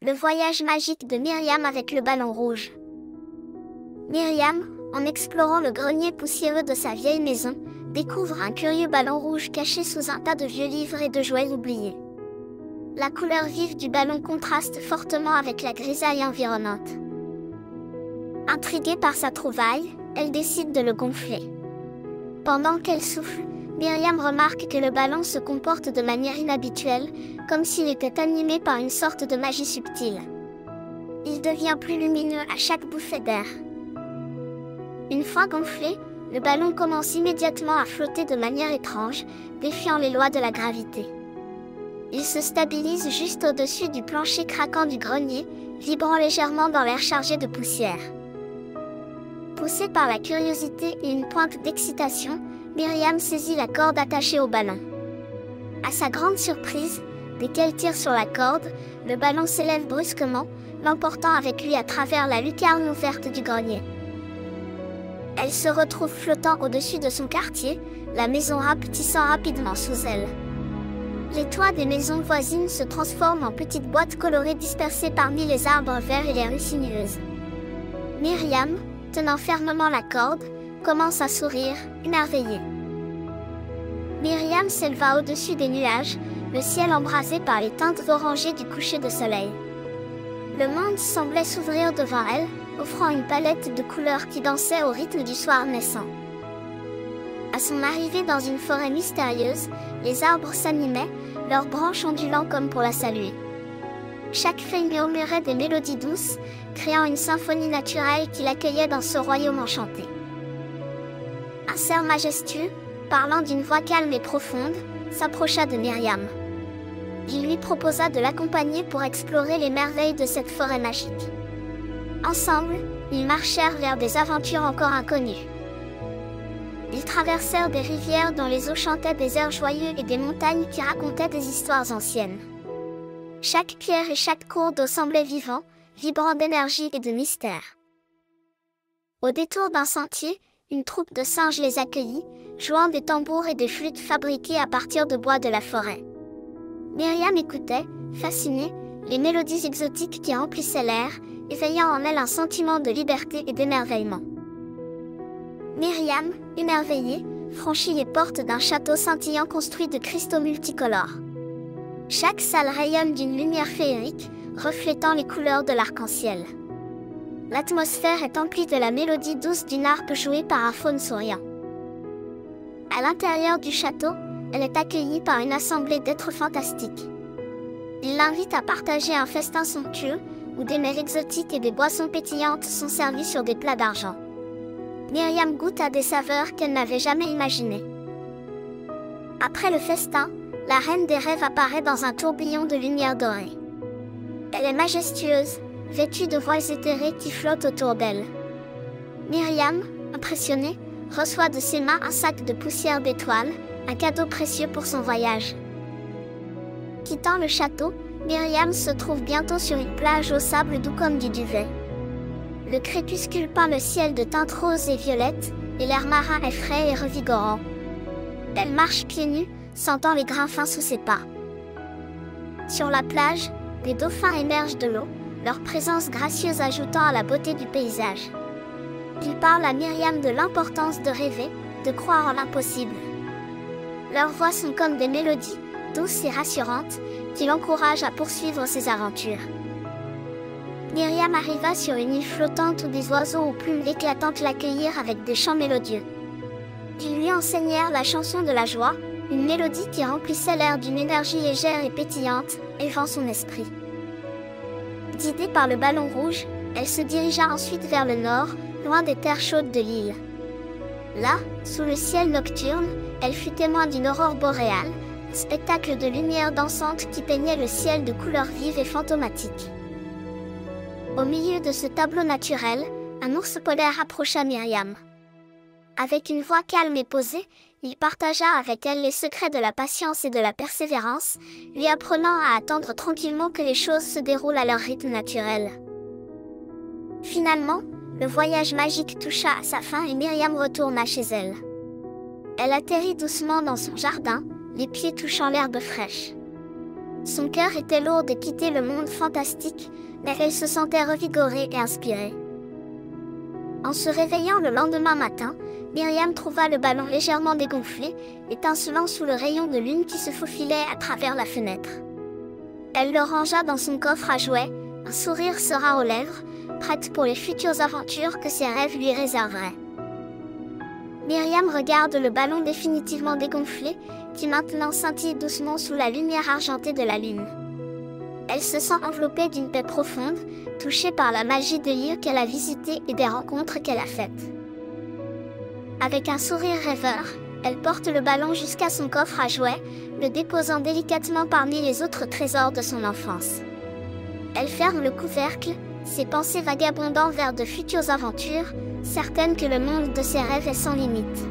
Le voyage magique de Myriam avec le ballon rouge. Myriam, en explorant le grenier poussiéreux de sa vieille maison, découvre un curieux ballon rouge caché sous un tas de vieux livres et de jouets oubliés. La couleur vive du ballon contraste fortement avec la grisaille environnante. Intriguée par sa trouvaille, elle décide de le gonfler. Pendant qu'elle souffle, Myriam remarque que le ballon se comporte de manière inhabituelle, comme s'il était animé par une sorte de magie subtile. Il devient plus lumineux à chaque bouffée d'air. Une fois gonflé, le ballon commence immédiatement à flotter de manière étrange, défiant les lois de la gravité. Il se stabilise juste au-dessus du plancher craquant du grenier, vibrant légèrement dans l'air chargé de poussière. Poussée par la curiosité et une pointe d'excitation, Myriam saisit la corde attachée au ballon. À sa grande surprise, dès qu'elle tire sur la corde, le ballon s'élève brusquement, l'emportant avec lui à travers la lucarne ouverte du grenier. Elle se retrouve flottant au-dessus de son quartier, la maison rapetissant rapidement sous elle. Les toits des maisons voisines se transforment en petites boîtes colorées dispersées parmi les arbres verts et les rues sinueuses. Myriam, tenant fermement la corde, commence à sourire, émerveillée. Myriam s'éleva au-dessus des nuages, le ciel embrasé par les teintes orangées du coucher de soleil. Le monde semblait s'ouvrir devant elle, offrant une palette de couleurs qui dansait au rythme du soir naissant. À son arrivée dans une forêt mystérieuse, les arbres s'animaient, leurs branches ondulant comme pour la saluer. Chaque feuille murmurait des mélodies douces, créant une symphonie naturelle qui l'accueillait dans ce royaume enchanté. Un cerf majestueux, parlant d'une voix calme et profonde, s'approcha de Myriam. Il lui proposa de l'accompagner pour explorer les merveilles de cette forêt magique. Ensemble, ils marchèrent vers des aventures encore inconnues. Ils traversèrent des rivières dont les eaux chantaient des airs joyeux et des montagnes qui racontaient des histoires anciennes. Chaque pierre et chaque cours d'eau semblaient vivants, vibrants d'énergie et de mystère. Au détour d'un sentier, une troupe de singes les accueillit, jouant des tambours et des flûtes fabriquées à partir de bois de la forêt. Myriam écoutait, fascinée, les mélodies exotiques qui remplissaient l'air, éveillant en elle un sentiment de liberté et d'émerveillement. Myriam, émerveillée, franchit les portes d'un château scintillant construit de cristaux multicolores. Chaque salle rayonne d'une lumière féerique, reflétant les couleurs de l'arc-en-ciel. L'atmosphère est emplie de la mélodie douce d'une harpe jouée par un faune souriant. À l'intérieur du château, elle est accueillie par une assemblée d'êtres fantastiques. Ils l'invitent à partager un festin somptueux, où des mets exotiques et des boissons pétillantes sont servis sur des plats d'argent. Myriam goûte à des saveurs qu'elle n'avait jamais imaginées. Après le festin, la reine des rêves apparaît dans un tourbillon de lumière dorée. Elle est majestueuse, vêtue de voiles éthérées qui flottent autour d'elle. Myriam, impressionnée, reçoit de ses mains un sac de poussière d'étoiles, un cadeau précieux pour son voyage. Quittant le château, Myriam se trouve bientôt sur une plage au sable doux comme du duvet. Le crépuscule peint le ciel de teintes roses et violettes, et l'air marin est frais et revigorant. Elle marche pieds nus, sentant les grains fins sous ses pas. Sur la plage, des dauphins émergent de l'eau, leur présence gracieuse ajoutant à la beauté du paysage. Ils parlent à Myriam de l'importance de rêver, de croire en l'impossible. Leurs voix sont comme des mélodies, douces et rassurantes, qui l'encouragent à poursuivre ses aventures. Myriam arriva sur une île flottante où des oiseaux aux plumes éclatantes l'accueillirent avec des chants mélodieux. Ils lui enseignèrent la chanson de la joie, une mélodie qui remplissait l'air d'une énergie légère et pétillante, élevant son esprit. Guidée par le ballon rouge, elle se dirigea ensuite vers le nord, loin des terres chaudes de l'île. Là, sous le ciel nocturne, elle fut témoin d'une aurore boréale, spectacle de lumière dansante qui peignait le ciel de couleurs vives et fantomatiques. Au milieu de ce tableau naturel, un ours polaire approcha Myriam. Avec une voix calme et posée, il partagea avec elle les secrets de la patience et de la persévérance, lui apprenant à attendre tranquillement que les choses se déroulent à leur rythme naturel. Finalement, le voyage magique toucha à sa fin et Myriam retourna chez elle. Elle atterrit doucement dans son jardin, les pieds touchant l'herbe fraîche. Son cœur était lourd de quitter le monde fantastique, mais elle se sentait revigorée et inspirée. En se réveillant le lendemain matin, Myriam trouva le ballon légèrement dégonflé, étincelant sous le rayon de lune qui se faufilait à travers la fenêtre. Elle le rangea dans son coffre à jouets, un sourire sera aux lèvres, prête pour les futures aventures que ses rêves lui réserveraient. Myriam regarde le ballon définitivement dégonflé, qui maintenant scintille doucement sous la lumière argentée de la lune. Elle se sent enveloppée d'une paix profonde, touchée par la magie de lieux qu'elle a visités et des rencontres qu'elle a faites. Avec un sourire rêveur, elle porte le ballon jusqu'à son coffre à jouets, le déposant délicatement parmi les autres trésors de son enfance. Elle ferme le couvercle, ses pensées vagabondant vers de futures aventures, certaine que le monde de ses rêves est sans limite.